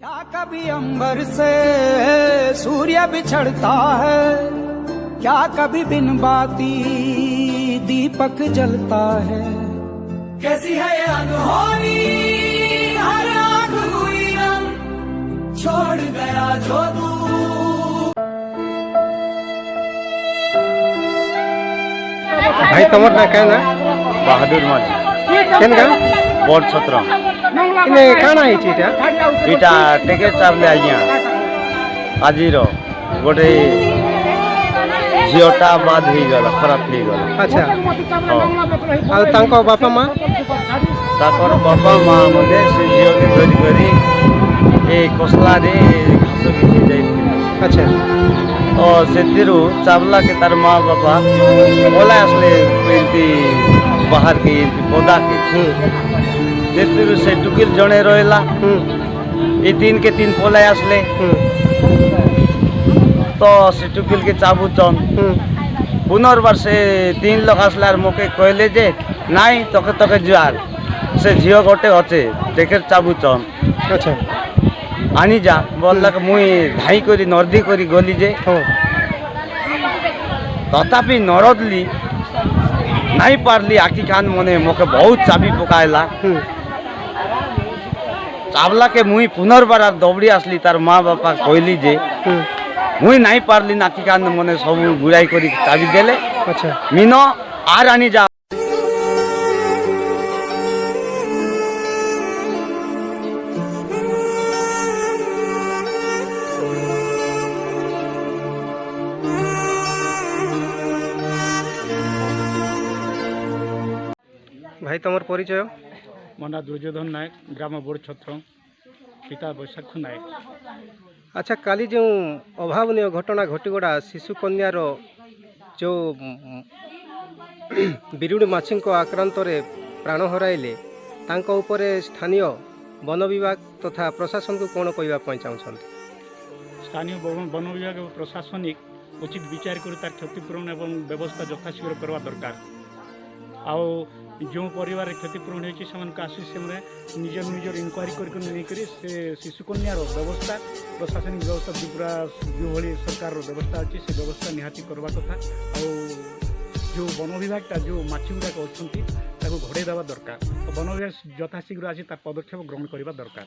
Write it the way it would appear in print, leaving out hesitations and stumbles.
क्या कभी अंबर से सूर्य बिछड़ता है, क्या कभी बिन बाती दीपक जलता है। कैसी है ये अनहोनी, हर आंख हुई नम, छोड़ गया जो तू। भाई तमर ना क्या ना बहादुर माझी केन का बोर्ड छत्र किने काना है चीटा इटा टेके चावले आज्ञा आजिर गोटे झीटा बाद हो गला खराब हो गला। अच्छा हाँ आ तांको बापा मां ताकर बापा माँ मध्य से झील के धरी करी ए कोसला रे घास भिजी जाइथिले। अच्छा और से चावला के तार माँ बापा बोला आसले एमती बाहर के पौधा के जेतिरु से टुकिल जड़े रहा ये तीन के तीन पलाई आसले तो से टुकिल के चाबुचन पुनर्बार से तीन लोग आसलार मोके कहले जे नाई तके तके जुआर से झील गोटे अच्छे टेके चाबुचन। अच्छा आनी जा बोल मुई धाई करी नर्दी करी गली जे तथापि नरदली नहीं पारली आखि खान मने मोके बहुत चाबी पकायला। चावला के मुई पुनर्बार दौड़ी आसली तार माँ बापा कहली जे मुई नहीं पारली आखि खान मने सब गुड़ाई करी चाबी देले। अच्छा मीनो आर आनी जा भाई तमर परिचय मो ना दुर्योधन नायक ग्राम बोर्ड छत्र पिता बैशाख नायक। अच्छा काली जो अभावनीय घटना घटीगला शिशु कन्यार जो बिरुड़ी माछी आक्रांत प्राण हराइले तांको उपरे स्थानीय वन विभाग तथा प्रशासन को कौन कहवाई चाहते? स्थानीय वन विभाग और प्रशासनिक उचित विचार कर तार क्षतिपूरण एवं व्यवस्था यथाशीघ्र करवा दरकार। आओ जो परिवार क्षतिपूरण होती आसी से निजर निजर इनक्वारी कर शिशु कन्यार व्यवस्था प्रशासनिक व्यवस्था पूरा जो भाई सरकार व्यवस्था अच्छी से व्यवस्था निहाती करवा कथा। आ जो वन विभागटा जो माछी गुड़ाक अच्छा घोड़े देवा दरकार। तो वन विभाग यथाशीघ्र आसी पदक्षेप ग्रहण करवा दरकार।